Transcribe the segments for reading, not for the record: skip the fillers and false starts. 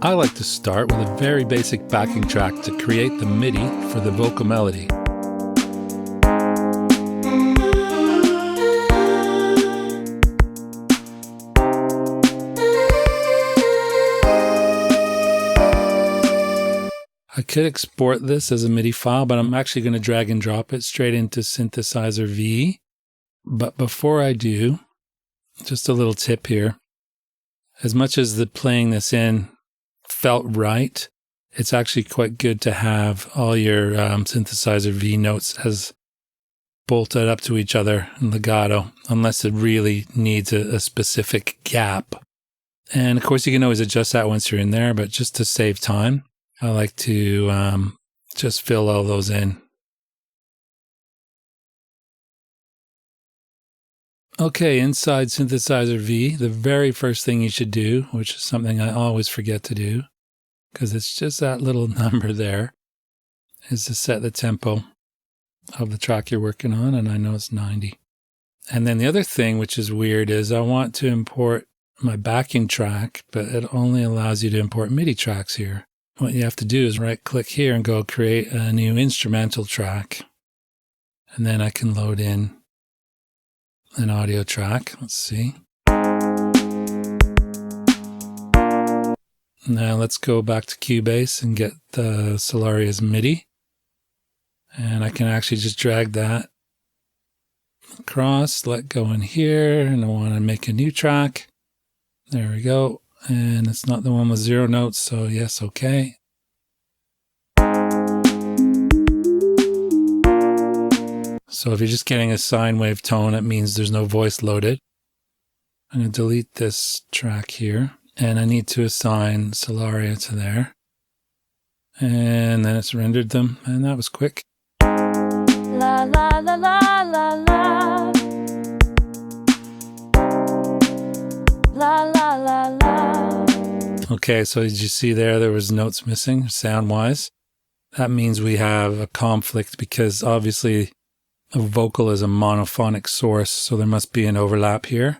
I like to start with a very basic backing track to create the MIDI for the vocal melody. I could export this as a MIDI file, but I'm actually going to drag and drop it straight into Synthesizer V. But before I do, just a little tip here. As much as the playing this in felt right, it's actually quite good to have all your Synthesizer V notes as bolted up to each other in legato, unless it really needs a specific gap. And of course, you can always adjust that once you're in there, but just to save time, I like to just fill all those in. Okay, inside Synthesizer V, the very first thing you should do, which is something I always forget to do, because it's just that little number there, is to set the tempo of the track you're working on, and I know it's 90. And then the other thing, which is weird, is I want to import my backing track, but it only allows you to import MIDI tracks here. What you have to do is right-click here and go create a new instrumental track. And then I can load in an audio track. Let's see. Now let's go back to Cubase and get the Solaria's MIDI. And I can actually just drag that across, let go in here, and I want to make a new track. There we go. And it's not the one with 0 notes, so yes, okay. So if you're just getting a sine wave tone, it means there's no voice loaded. I'm going to delete this track here, and I need to assign Solaria to there. And then it's rendered them, and that was quick. La la la la la la. La la la la. Okay, so did you see there was notes missing sound-wise? That means we have a conflict because obviously a vocal is a monophonic source, so there must be an overlap here.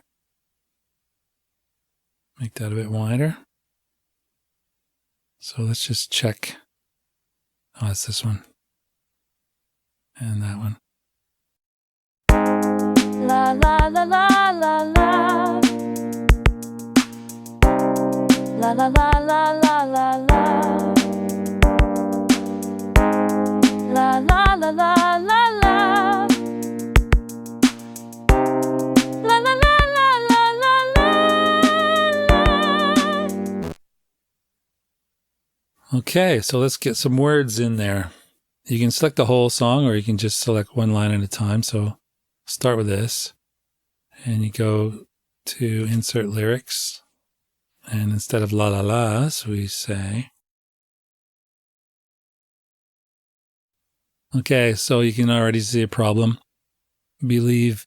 Make that a bit wider. So let's just check. Oh, it's this one. And that one. La la la la la la. La la la la la la la. La la la la la la. La la la la la la la. Okay, so let's get some words in there. You can select the whole song or you can just select one line at a time. So start with this and you go to insert lyrics. And instead of la la la's, we say. Okay, so you can already see a problem. Believe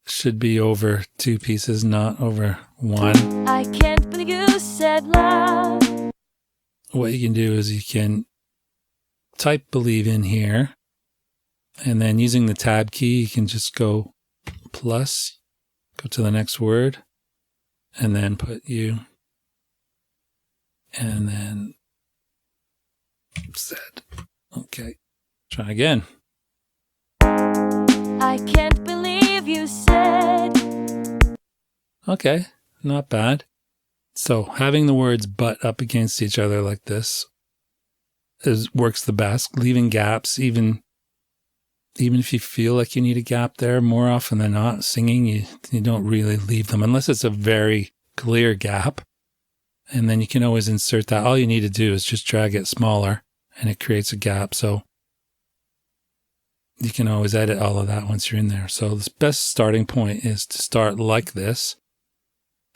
should be over 2 pieces, not over 1. I can't believe you said love. What you can do is you can type believe in here. And then using the tab key, you can just go plus, go to the next word, and then put you. And then said. Okay. Try again. I can't believe you said. Okay. Not bad. So having the words butt up against each other like this works the best. Leaving gaps, even if you feel like you need a gap there, more often than not, singing, you don't really leave them unless it's a very clear gap. And then you can always insert that. All you need to do is just drag it smaller and it creates a gap. So you can always edit all of that once you're in there. So the best starting point is to start like this.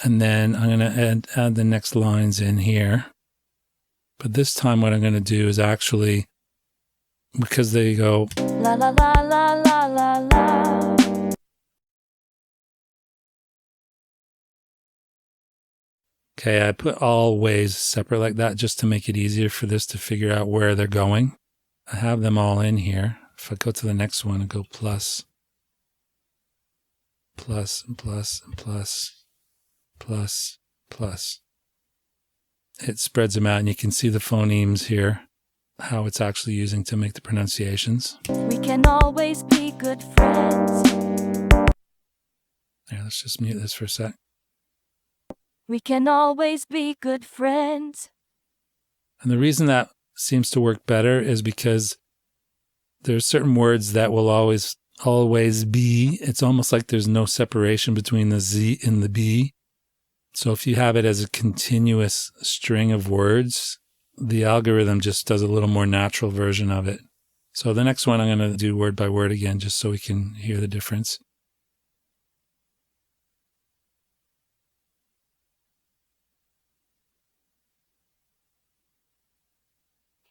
And then I'm going to add the next lines in here. But this time what I'm going to do is actually, because they go La la la la la la la. Okay, I put all ways separate like that just to make it easier for this to figure out where they're going. I have them all in here. If I go to the next one and go plus, plus, and plus, and plus, plus, plus. it spreads them out, and you can see the phonemes here, how it's actually using to make the pronunciations. We can always be good friends. Here, let's just mute this for a sec. We can always be good friends. And the reason that seems to work better is because there's certain words that will always be. It's almost like there's no separation between the Z and the B. So if you have it as a continuous string of words, the algorithm just does a little more natural version of it. So the next one, I'm going to do word by word again, just so we can hear the difference.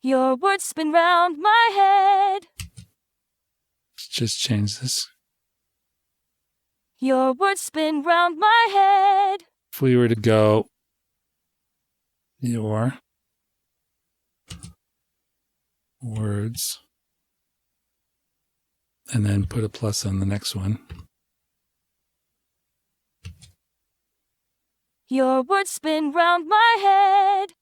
Your words spin round my head. Let's just change this. Your words spin round my head. If we were to go your words and then put a plus on the next one. Your words spin round my head.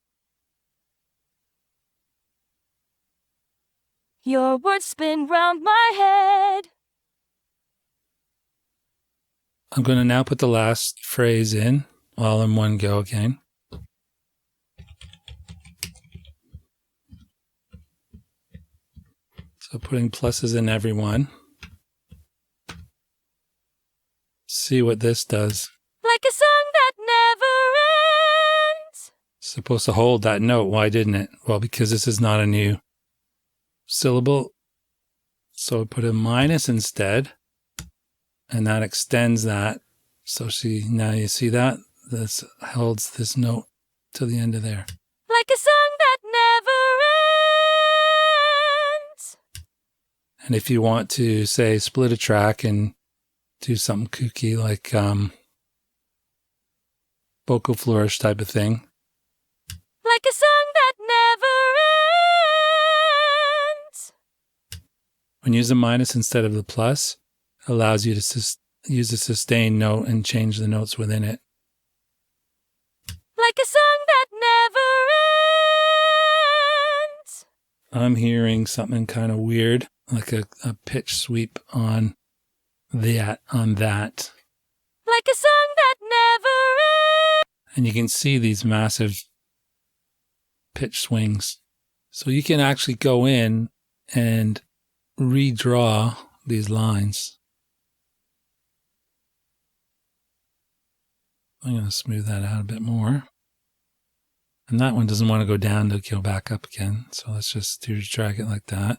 Your words spin round my head. I'm going to now put the last phrase in, all in one go again. So putting pluses in every one. See what this does. Like a song that never ends. It's supposed to hold that note. Why didn't it? Well, because this is not a new syllable. So I put a minus instead, and that extends that. So now you see that? This holds this note to the end of there. Like a song that never ends. And if you want to, say, split a track and do something kooky like vocal flourish type of thing. Like a song that never ends. When you use a minus instead of the plus, it allows you to use a sustained note and change the notes within it. Like a song that never ends. I'm hearing something kind of weird, like a pitch sweep on that. Like a song that never ends. And you can see these massive pitch swings. So you can actually go in and redraw these lines. I'm going to smooth that out a bit more. And that one doesn't want to go down to go back up again. So let's just drag it like that.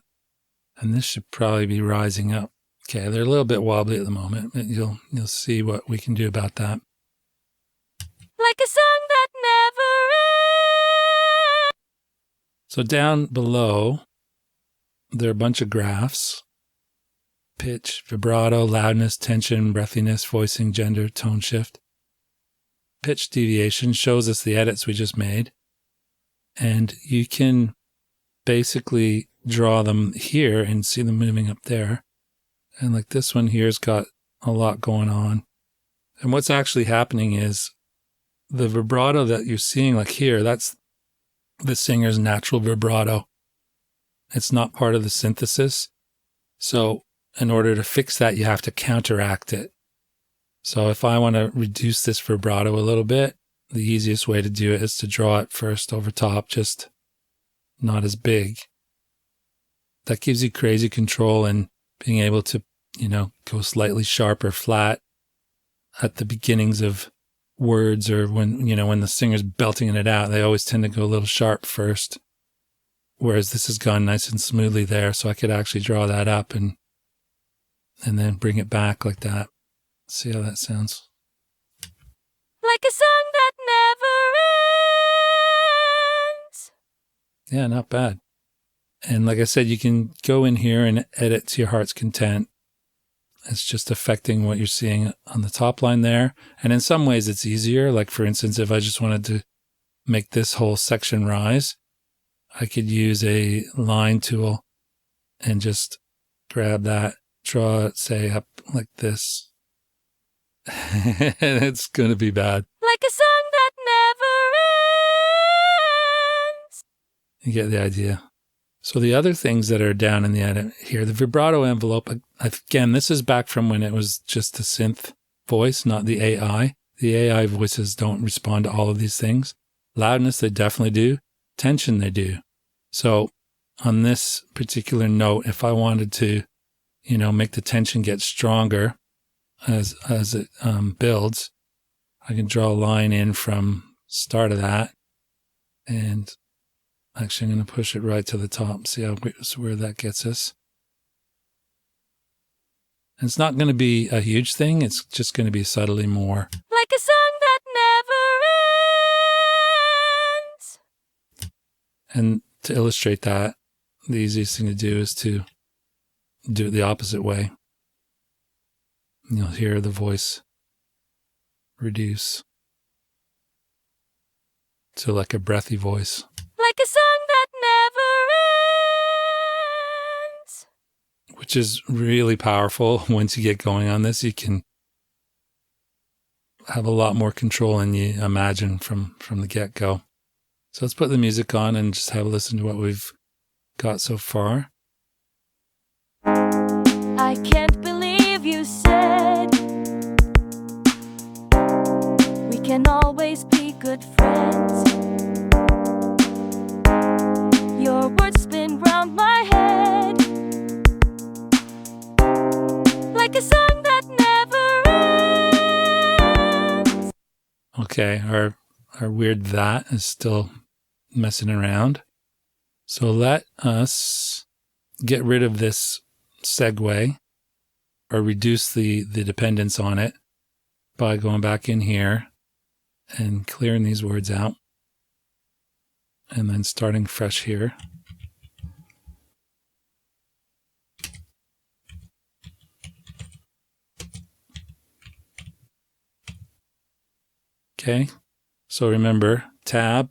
And this should probably be rising up. Okay, they're a little bit wobbly at the moment, but you'll see what we can do about that. Like a song that never ends. So down below, there are a bunch of graphs. Pitch, vibrato, loudness, tension, breathiness, voicing, gender, tone shift. Pitch deviation shows us the edits we just made. And you can basically draw them here and see them moving up there. And like this one here's got a lot going on. And what's actually happening is the vibrato that you're seeing like here, that's the singer's natural vibrato. It's not part of the synthesis. So in order to fix that, you have to counteract it. So if I want to reduce this vibrato a little bit, the easiest way to do it is to draw it first over top, just not as big. That gives you crazy control and being able to, go slightly sharp or flat at the beginnings of words, or when the singer's belting it out, they always tend to go a little sharp first. Whereas this has gone nice and smoothly there, so I could actually draw that up and then bring it back like that. See how that sounds? Like a song that never ends. Yeah, not bad. And like I said, you can go in here and edit to your heart's content. It's just affecting what you're seeing on the top line there. And in some ways it's easier. Like for instance, if I just wanted to make this whole section rise, I could use a line tool and just grab that, draw it, say up like this. It's going to be bad. Like a song that never You get the idea. So the other things that are down in the edit here, the vibrato envelope, again, this is back from when it was just the synth voice, not the AI. The AI voices don't respond to all of these things. Loudness, they definitely do. Tension, they do. So on this particular note, if I wanted to, make the tension get stronger as it builds, I can draw a line in from start of that. And actually, I'm going to push it right to the top, see where that gets us. And it's not going to be a huge thing. It's just going to be subtly more. Like a song that never ends. And to illustrate that, the easiest thing to do is to do it the opposite way. And you'll hear the voice reduce to like a breathy voice. Like a song that never ends. Which is really powerful. Once you get going on this, you can have a lot more control than you imagine from the get-go. So let's put the music on and just have a listen to what we've got so far. I can't believe you said we can always be good friends. Your words spin round my head like a song that never ends. Okay, our weird that is still messing around. So let us get rid of this segue or reduce the dependence on it by going back in here and clearing these words out and then starting fresh here. Okay, so remember, tab,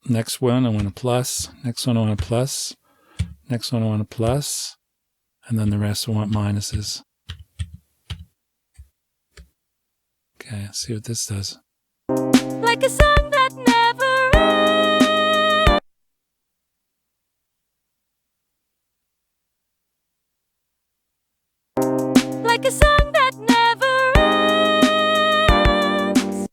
next one I want a plus, next one I want a plus, next one I want a plus, and then the rest I want minuses. Okay, let's see what this does. Like a song that never ends. Like a song that never ends.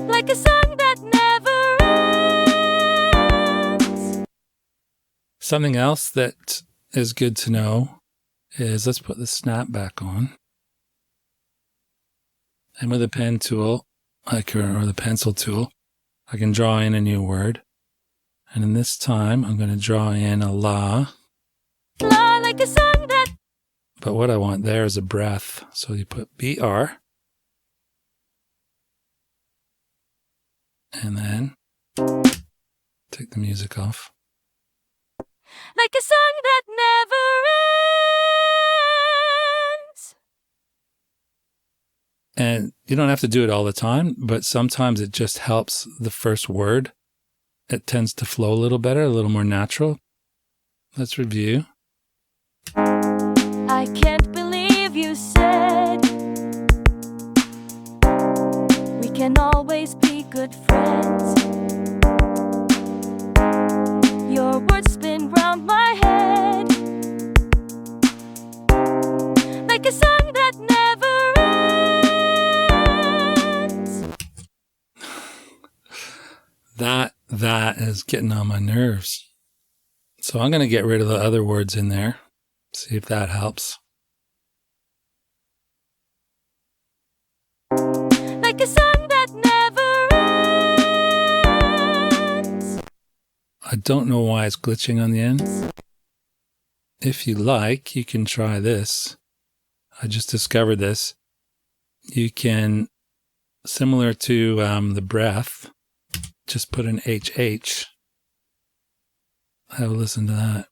Like a song that never ends. Something else that is good to know is, let's put the snap back on. And with a pen tool, or the pencil tool, I can draw in a new word. And in this time, I'm going to draw in a la. La, like a song that. But what I want there is a breath. So you put BR. And then take the music off. Like a song that never ends. And you don't have to do it all the time, but sometimes it just helps the first word. It tends to flow a little better, a little more natural. Let's review. I can't believe you said we can always be good friends. Your words spin round my head like a song that never ends. That is getting on my nerves. So I'm going to get rid of the other words in there. See if that helps. Like a song that never ends. I don't know why it's glitching on the end. If you like, you can try this. I just discovered this. You can, similar to the breath, just put an HH. Have a listen to that.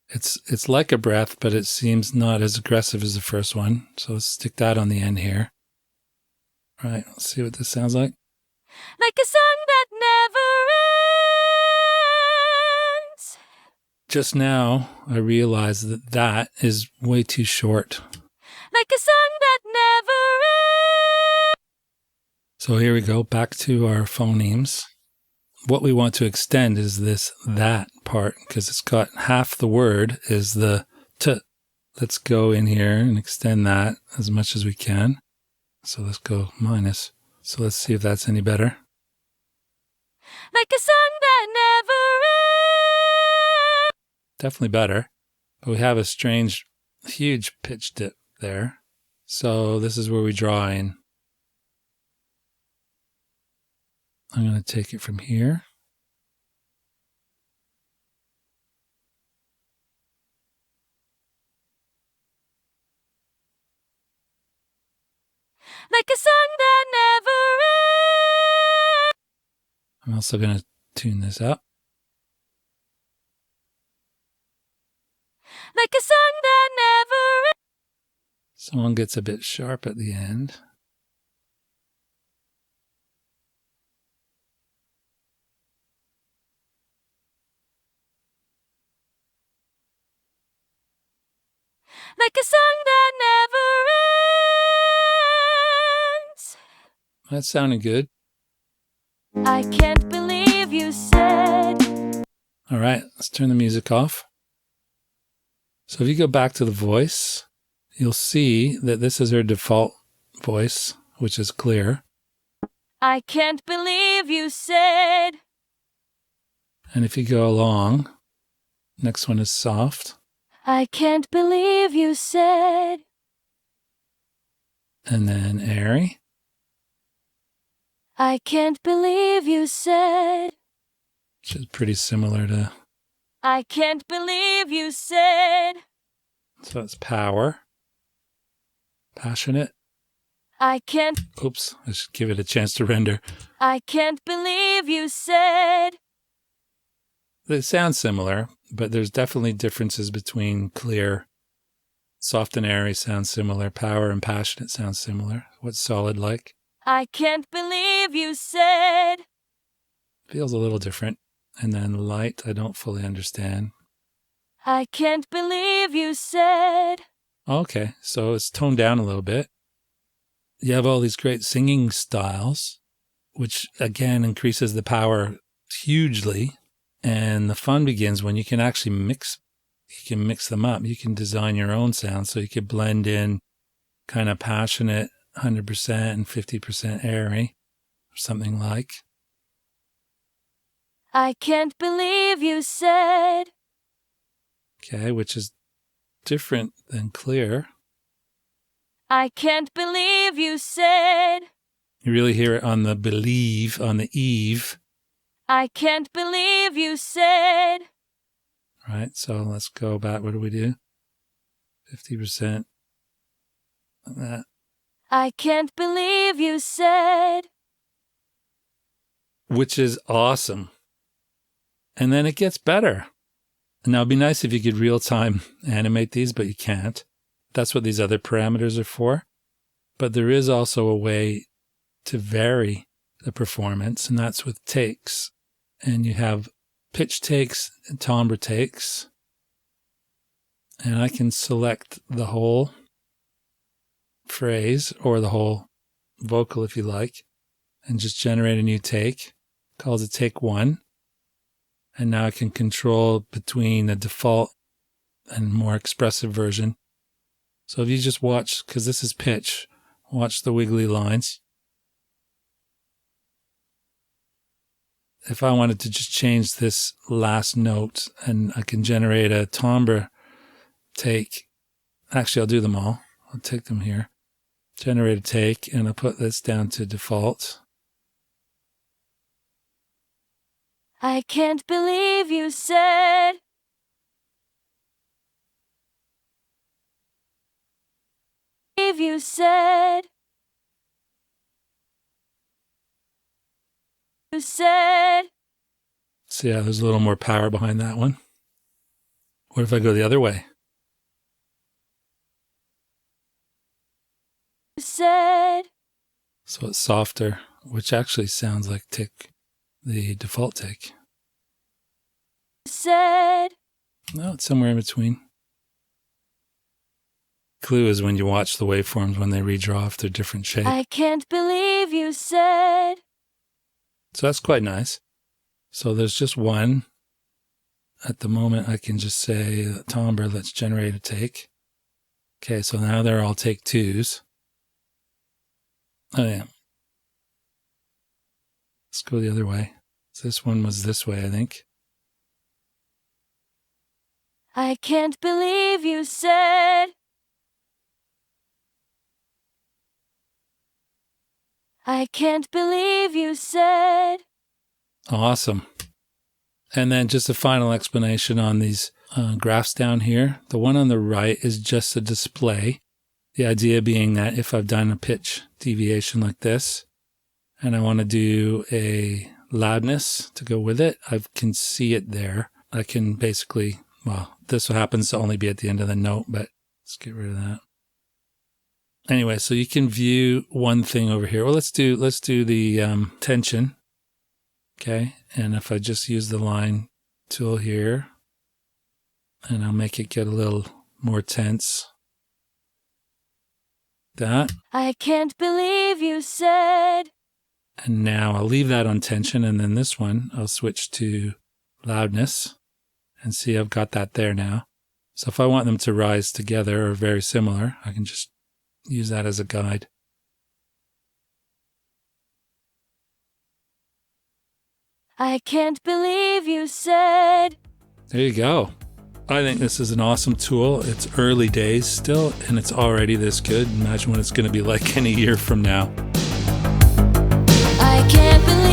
It's like a breath, but it seems not as aggressive as the first one. So let's stick that on the end here. All right, let's see what this sounds like. Like a song that never ends. just now I realized that that is way too short. Like a song that never ends. So here we go, back to our phonemes. What we want to extend is this that part, because it's got half the word is the t. Let's go in here and extend that as much as we can. So let's go minus. So let's see if that's any better. Like a song that never ends. Definitely better. But we have a strange, huge pitch dip there. So this is where we draw in. I'm going to take it from here. Like a song that never ends. I'm also going to tune this up. Like a song that never ends. Someone gets a bit sharp at the end. Like a song that never ends. That sounded good. I can't believe you said. All right, let's turn the music off. So if you go back to the voice, you'll see that this is her default voice, which is clear. I can't believe you said. And if you go along, next one is soft. I can't believe you said. And then airy. I can't believe you said. Which is pretty similar to, I can't believe you said. so it's power. Passionate. I can't. Oops, I should give it a chance to render. I can't believe you said. They sound similar, but there's definitely differences between clear, soft and airy sound similar, power and passionate sound similar. What's solid like? I can't believe you said. Feels a little different. And then light, I don't fully understand. I can't believe you said. Okay, so it's toned down a little bit. You have all these great singing styles, which again increases the power hugely. And the fun begins when you can actually mix them up. You can design your own sound. So you could blend in kind of passionate 100% and 50% airy or something like. I can't believe you said. Okay, which is different than clear. I can't believe you said. You really hear it on the believe, on the eve. I can't believe you said. Right, so let's go back. What do we do? 50%. Like that. I can't believe you said. Which is awesome. And then it gets better. Now, it'd be nice if you could real-time animate these, but you can't. That's what these other parameters are for. But there is also a way to vary the performance, and that's with takes. And you have pitch takes and timbre takes. And I can select the whole phrase or the whole vocal if you like, and just generate a new take. Calls it take 1. And now I can control between the default and more expressive version. So if you just watch, because this is pitch, watch the wiggly lines. If I wanted to just change this last note, and I can generate a timbre take. Actually, I'll do them all. I'll take them here. Generate a take, and I'll put this down to default. I can't believe you said. Believe you said. You said. So yeah, there's a little more power behind that one. What if I go the other way? You said. So it's softer, which actually sounds like the default take. You said. No, it's somewhere in between. Clue is when you watch the waveforms when they redraw if they're different shape. I can't believe you said. So that's quite nice. So there's just one. At the moment, I can just say, timbre, let's generate a take. Okay, so now they're all take twos. Oh, yeah. Let's go the other way. So this one was this way, I think. I can't believe you said. I can't believe you said. Awesome. And then just a final explanation on these graphs down here. The one on the right is just a display. The idea being that if I've done a pitch deviation like this, and I want to do a loudness to go with it, I can see it there. I can basically, well, this happens to only be at the end of the note, but let's get rid of that. Anyway, so you can view one thing over here. Well, let's do the tension. Okay, and if I just use the line tool here, and I'll make it get a little more tense. That. I can't believe you said. And now I'll leave that on tension, and then this one, I'll switch to loudness, and see I've got that there now. So if I want them to rise together or very similar, I can just use that as a guide. I can't believe you said. There you go. I think this is an awesome tool. It's early days still, and it's already this good. Imagine what it's going to be like in a year from now. I can't believe